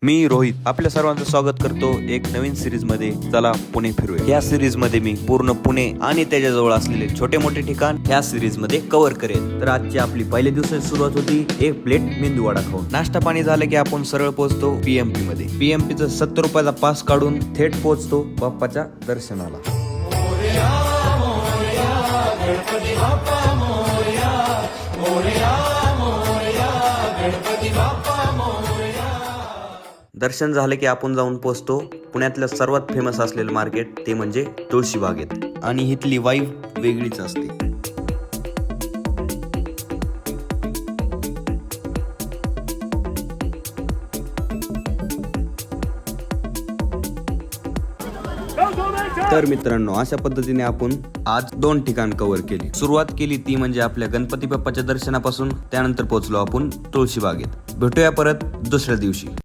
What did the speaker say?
मी रोहित आपल्या सर्वांचं स्वागत करतो एक नवीन सिरीज मध्ये. चला पुणे फिरूया. या सिरीज मध्ये मी पूर्ण पुणे आणि त्याच्याजवळ असलेले छोटे मोठे ठिकाण ह्या सिरीज मध्ये कव्हर करेन. तर आजची आपली पहिल्या दिवसाची सुरुवात होती एक प्लेट मेंदू वडा खाऊन. नाश्ता पाणी झालं की आपण सरळ पोहोचतो पीएमपी मध्ये. पीएमपी चा 70 रुपयाचा पास काढून थेट पोहोचतो बाप्पाच्या दर्शनाला. दर्शन झालं की आपण जाऊन पोहोचतो पुण्यातलं सर्वात फेमस असलेलं मार्केट, ते म्हणजे तुळशीबागेत. आणि इथली वाईब वेगळीच असते. तर मित्रांनो, अशा पद्धतीने आपण आज 2 ठिकाण कव्हर केली. सुरुवात केली ती म्हणजे आपल्या गणपती बाप्पाच्या दर्शनापासून. त्यानंतर पोहोचलो आपण तुळशीबागेत. भेटूया परत दुसऱ्या दिवशी.